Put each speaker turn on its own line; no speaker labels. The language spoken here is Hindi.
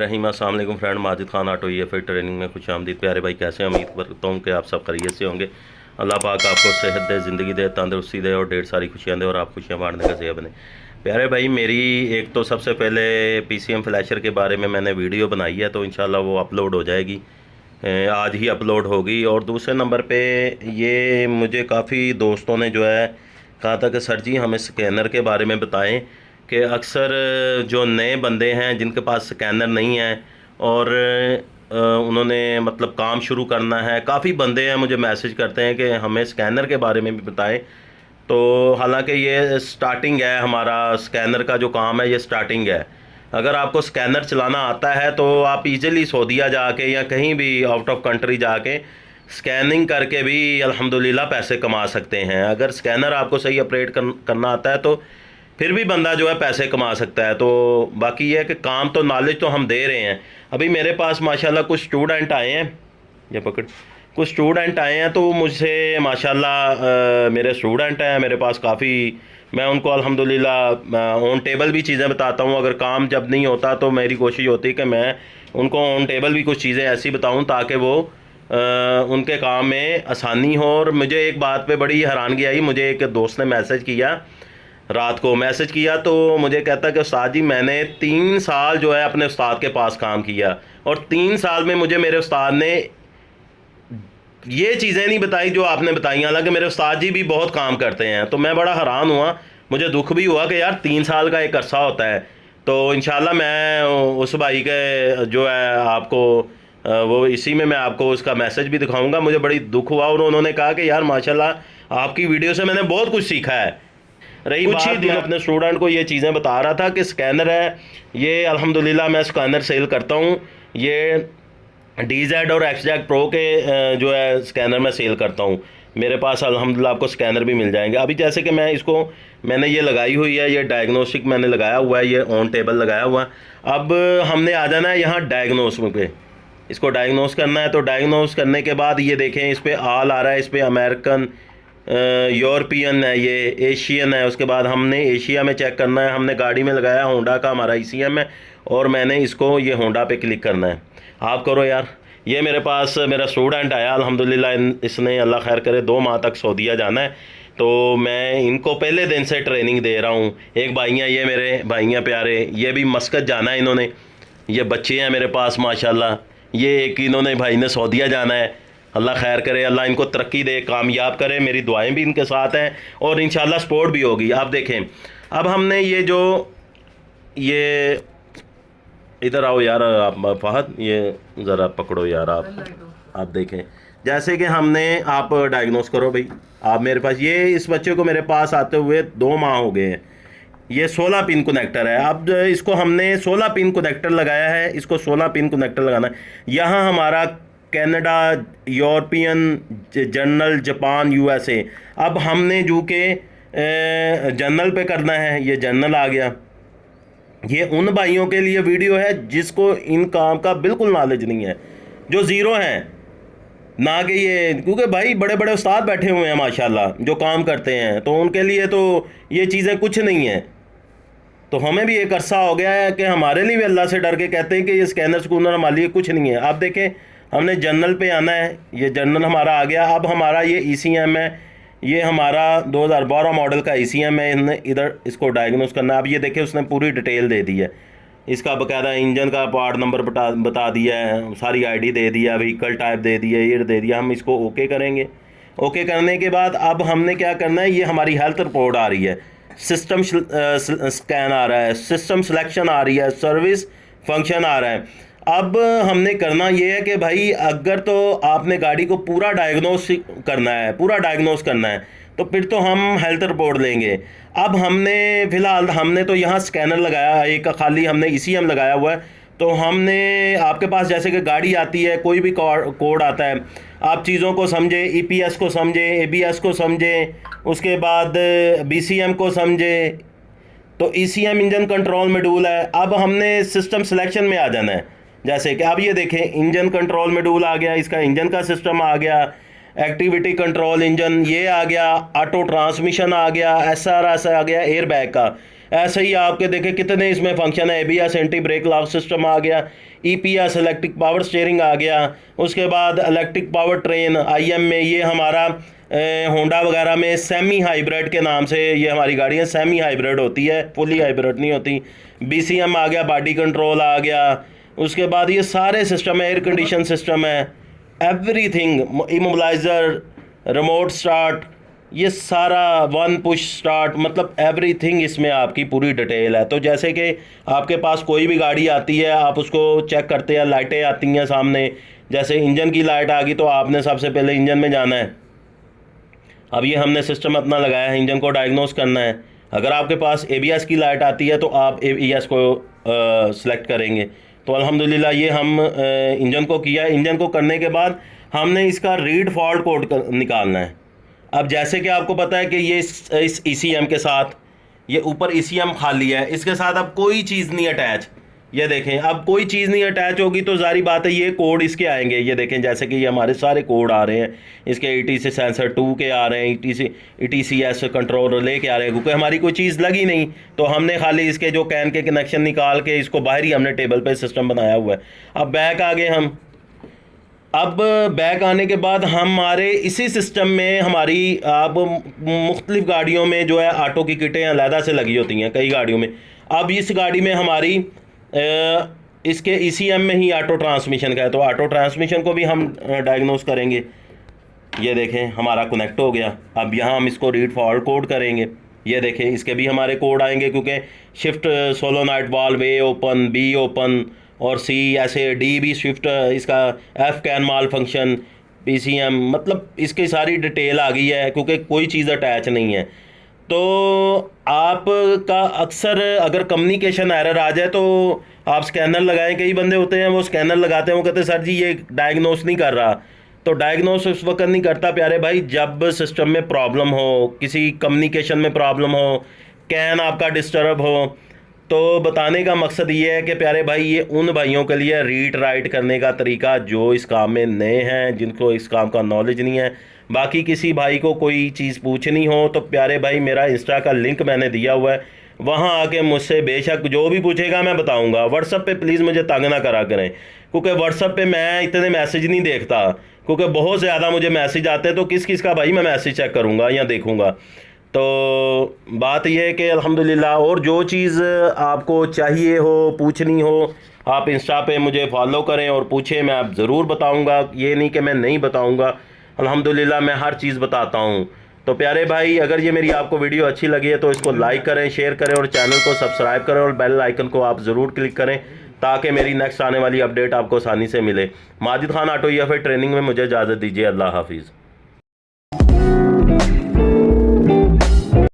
रहीम। अस्सलाम वालेकुम फ्रेंड, माजिद खान ऑटो फिर ट्रेनिंग में खुश आमदीद। प्यारे भाई कैसे हैं? उम्मीद करता हूँ कि आप सब खैरियत से होंगे। अल्लाह पाक आपको सेहत दे, ज़िंदगी दे, तंदुरुस्ती दे और ढेर सारी खुशियाँ दे और आप खुशियाँ बांटने का ज़रिया बने। प्यारे भाई, मेरी एक तो सबसे पहले PCM फ्लैशर के बारे में मैंने वीडियो बनाई है, तो इंशाल्लाह वो अपलोड हो जाएगी, आज ही अपलोड होगी। और दूसरे नंबर पे ये मुझे काफ़ी दोस्तों ने जो है कहा था कि सर जी हमें स्कैनर के बारे में बताएं कि अक्सर जो नए बंदे हैं जिनके पास स्कैनर नहीं है और उन्होंने मतलब काम शुरू करना है, काफ़ी बंदे हैं मुझे मैसेज करते हैं कि हमें स्कैनर के बारे में भी बताएं। तो हालांकि ये स्टार्टिंग है, हमारा स्कैनर का जो काम है ये स्टार्टिंग है। अगर आपको स्कैनर चलाना आता है तो आप इजीली सऊदीया जाके या कहीं भी आउट ऑफ कंट्री जाके स्कैनिंग करके भी अल्हम्दुलिल्लाह पैसे कमा सकते हैं। अगर स्कैनर आपको सही ऑपरेट करना आता है तो फिर भी बंदा जो है पैसे कमा सकता है। तो बाकी ये है कि काम तो नॉलेज तो हम दे रहे हैं। अभी मेरे पास माशाल्लाह कुछ स्टूडेंट आए हैं, ये पकड़, कुछ स्टूडेंट आए हैं तो मुझसे माशाल्लाह मेरे स्टूडेंट हैं मेरे पास काफ़ी। मैं उनको अल्हम्दुलिल्लाह ऑन टेबल भी चीज़ें बताता हूँ। अगर काम जब नहीं होता तो मेरी कोशिश होती है कि मैं उनको ऑन टेबल भी कुछ चीज़ें ऐसी बताऊँ ताकि वो उनके काम में आसानी हो। और मुझे एक बात पे बड़ी हैरानगी आई, मुझे एक दोस्त ने मैसेज किया, रात को मैसेज किया तो मुझे कहता कि उस्ताद जी मैंने 3 साल जो है अपने उस्ताद के पास काम किया और 3 साल में मुझे मेरे उस्ताद ने ये चीज़ें नहीं बताई जो आपने बताई। हालांकि मेरे उस्ताद जी भी बहुत काम करते हैं। तो मैं बड़ा हैरान हुआ, मुझे दुख भी हुआ कि यार 3 साल का एक अरसा होता है। तो इंशाल्लाह मैं उस भाई के जो है आपको वो इसी में मैं आपको उसका मैसेज भी दिखाऊंगा। मुझे बड़ी दुख हुआ और उन्होंने कहा कि यार माशाल्लाह आपकी वीडियो से मैंने बहुत कुछ सीखा है। रही कुछ ही दिन अपने स्टूडेंट को ये चीज़ें बता रहा था कि स्कैनर है ये, अल्हम्दुलिल्लाह मैं स्कैनर सेल करता हूँ। ये DZ और XZ प्रो के जो है स्कैनर मैं सेल करता हूँ। मेरे पास अल्हम्दुलिल्लाह आपको स्कैनर भी मिल जाएंगे। अभी जैसे कि मैं इसको मैंने ये लगाई हुई है, ये डायग्नोस्टिक मैंने लगाया हुआ है, ये ऑन टेबल लगाया हुआ है। अब हमने आ जाना है यहाँ डायग्नोस्टिक पे, इसको डायग्नोस करना है। तो डायग्नोस करने के बाद ये देखें इस पर आल आ रहा है, इस पर अमेरिकन, यूरोपियन है, ये एशियन है। उसके बाद हमने एशिया में चेक करना है। हमने गाड़ी में लगाया होंडा का हमारा ECM है और मैंने इसको ये होंडा पे क्लिक करना है। आप करो यार। ये मेरे पास मेरा स्टूडेंट आया अल्हम्दुलिल्लाह, इसने अल्लाह खैर करे 2 माह तक सऊदीया जाना है। तो मैं इनको पहले दिन से ट्रेनिंग दे रहा हूँ। एक भाइयाँ, ये मेरे भाइयाँ प्यारे, ये भी मस्कत जाना है इन्होंने। ये बच्चे हैं मेरे पास माशाल्लाह। ये एक इन्होंने भाई ने सऊदीया जाना है। अल्लाह खैर करे, अल्लाह इनको तरक्की दे, कामयाब करे। मेरी दुआएं भी इनके साथ हैं और इंशाल्लाह सपोर्ट भी होगी। आप देखें अब हमने ये जो ये इधर आओ यार आप फहद, ये ज़रा पकड़ो यार आप देखें जैसे कि हमने, आप डायग्नोस करो भाई। आप मेरे पास ये इस बच्चे को मेरे पास आते हुए 2 माह हो गए हैं। ये 16 पिन कनेक्टर है। अब इसको हमने 16 पिन कनेक्टर लगाया है, इसको 16 पिन कनेक्टर लगाना है। यहाँ हमारा Canada, European, journal, Japan, USA। अब हमने जो कि जर्नल पे करना है, ये जर्नल आ गया। ये उन भाइयों के लिए वीडियो है जिसको इन काम का बिल्कुल नॉलेज नहीं है, जो ज़ीरो हैं ना कि ये, क्योंकि भाई बड़े बड़े उस्ताद बैठे हुए हैं माशाल्लाह जो काम करते हैं, तो उनके लिए तो ये चीज़ें कुछ नहीं हैं। तो हमें भी एक अरसा हो गया है कि हमारे लिए भी अल्लाह से डर के कहते हैं कि ये स्कैनर स्कूनर हमारे लिए कुछ नहीं है। आप देखें हमने जर्नल पे आना है, ये जर्नल हमारा आ गया। अब हमारा ये ECM है, ये हमारा 2012 मॉडल का ECM है। इन्हें इधर इसको डायग्नोस करना है। अब ये देखें उसने पूरी डिटेल दे दी है, इसका बाकायदा इंजन का पार्ट नंबर बता दिया है, सारी ID दे दिया, व्हीकल टाइप दे दिया, ये दे दिया। हम इसको ओके करेंगे। ओके करने के बाद अब हमने क्या करना है, ये हमारी हेल्थ रिपोर्ट आ रही है, सिस्टम स्कैन आ रहा है, सिस्टम सिलेक्शन आ रही है, सर्विस फंक्शन आ रहा है। अब हमने करना ये है कि भाई अगर तो आपने गाड़ी को पूरा डायग्नोस करना है, पूरा डायग्नोस करना है, तो फिर तो हम हेल्थ रिपोर्ट लेंगे। अब हमने फ़िलहाल हमने तो यहाँ स्कैनर लगाया, एक खाली हमने ECM लगाया हुआ है। तो हमने आपके पास जैसे कि गाड़ी आती है, कोई भी कोड आता है, आप चीज़ों को समझे, EPS को समझे, ABS को समझे, उसके बाद BCM को समझे। तो ECM इंजन कंट्रोल मॉड्यूल है। अब हमने सिस्टम सिलेक्शन में आ जाना है। जैसे कि अब ये देखें इंजन कंट्रोल मॉड्यूल आ गया, इसका इंजन का सिस्टम आ गया, एक्टिविटी कंट्रोल इंजन ये आ गया, ऑटो ट्रांसमिशन आ गया, SRS आ गया, एयर बैग का। ऐसे ही आपके देखें कितने इसमें फंक्शन है, ABS anti brake lock system आ गया, EPS इलेक्ट्रिक पावर स्टीयरिंग आ गया, उसके बाद इलेक्ट्रिक पावर ट्रेन IM में ये हमारा होंडा वगैरह में सेमी हाइब्रिड के नाम से ये हमारी गाड़ियाँ सेमी हाइब्रिड होती है, फुली हाइब्रिड नहीं होती। BCM आ गया, बॉडी कंट्रोल आ गया, उसके बाद ये सारे सिस्टम है, एयर कंडीशन सिस्टम है, एवरीथिंग, इमोबलाइज़र, रिमोट स्टार्ट, ये सारा वन पुश स्टार्ट, मतलब एवरीथिंग इसमें आपकी पूरी डिटेल है। तो जैसे कि आपके पास कोई भी गाड़ी आती है, आप उसको चेक करते हैं, लाइटें आती हैं सामने, जैसे इंजन की लाइट आ गई तो आपने सबसे पहले इंजन में जाना है। अब ये हमने सिस्टम अपना लगाया है, इंजन को डायग्नोस करना है। अगर आपके पास ABS की लाइट आती है तो आप ABS को सिलेक्ट करेंगे। तो अल्हम्दुलिल्लाह ये हम इंजन को किया। इंजन को करने के बाद हमने इसका रीड फॉल्ट कोड निकालना है। अब जैसे कि आपको पता है कि ये इस ECM के साथ, ये ऊपर ECM खाली है, इसके साथ अब कोई चीज़ नहीं अटैच। ये देखें, अब कोई चीज़ नहीं अटैच होगी तो जारी बात है ये कोड इसके आएंगे। ये देखें जैसे कि ये हमारे सारे कोड आ रहे हैं, इसके ETC सेंसर 2 के आ रहे हैं, ETCS कंट्रोल रिले के आ रहे हैं, क्योंकि हमारी कोई चीज़ लगी नहीं तो हमने खाली इसके जो कैन के कनेक्शन निकाल के इसको बाहर ही हमने टेबल पे सिस्टम बनाया हुआ है। अब बैक आ गए हम। अब बैक आने के बाद हमारे इसी सिस्टम में हमारी अब मुख्तलिफ़ गाड़ियों में जो है ऑटो की किटें अलहदा से लगी होती हैं कई गाड़ियों में। अब इस गाड़ी में हमारी इसके ECM में ही ऑटो ट्रांसमिशन का है, तो ऑटो ट्रांसमिशन को भी हम डायग्नोस करेंगे। ये देखें हमारा कनेक्ट हो गया। अब यहाँ हम इसको रीड फॉल्ट कोड करेंगे। ये देखें इसके भी हमारे कोड आएंगे, क्योंकि shift सोलोनाइट valve A open, B open और C ऐसे, D भी शिफ्ट, इसका F can mall function, PCM, मतलब इसकी सारी डिटेल आ गई है क्योंकि कोई चीज़ अटैच नहीं है। तो आपका अक्सर अगर कम्युनिकेशन एरर आ जाए तो आप स्कैनर लगाएं। कई बंदे होते हैं वो स्कैनर लगाते हैं, वो कहते हैं सर जी ये डायग्नोस नहीं कर रहा। तो डायग्नोस उस वक्त नहीं करता प्यारे भाई जब सिस्टम में प्रॉब्लम हो, किसी कम्युनिकेशन में प्रॉब्लम हो, कैन आपका डिस्टर्ब हो। तो बताने का मकसद ये है कि प्यारे भाई ये उन भाइयों के लिए रीड राइट करने का तरीका जो इस काम में नए हैं, जिनको इस काम का नॉलेज नहीं है। बाकी किसी भाई को कोई चीज़ पूछनी हो तो प्यारे भाई मेरा इंस्टा का लिंक मैंने दिया हुआ है, वहाँ आके मुझसे बेशक जो भी पूछेगा मैं बताऊँगा। व्हाट्सअप पे प्लीज़ मुझे तंग ना करा करें, क्योंकि व्हाट्सअप पे मैं इतने मैसेज नहीं देखता, क्योंकि बहुत ज़्यादा मुझे मैसेज आते हैं तो किस किस का भाई मैं मैसेज चेक करूँगा या देखूँगा। तो बात यह है कि अल्हम्दुलिल्लाह, और जो चीज़ आपको चाहिए हो, पूछनी हो, आप इंस्टा पे मुझे फॉलो करें और पूछें, मैं आप ज़रूर बताऊंगा। ये नहीं कि मैं नहीं बताऊंगा, अल्हम्दुलिल्लाह मैं हर चीज़ बताता हूं। तो प्यारे भाई अगर ये मेरी आपको वीडियो अच्छी लगी है तो इसको लाइक करें, शेयर करें और चैनल को सब्सक्राइब करें और बेल आइकन को आप ज़रूर क्लिक करें ताकि मेरी नेक्स्ट आने वाली अपडेट आपको आसानी से मिले। Majid Khan auto EFI training में मुझे इजाज़त दीजिए। अल्लाह हाफिज़।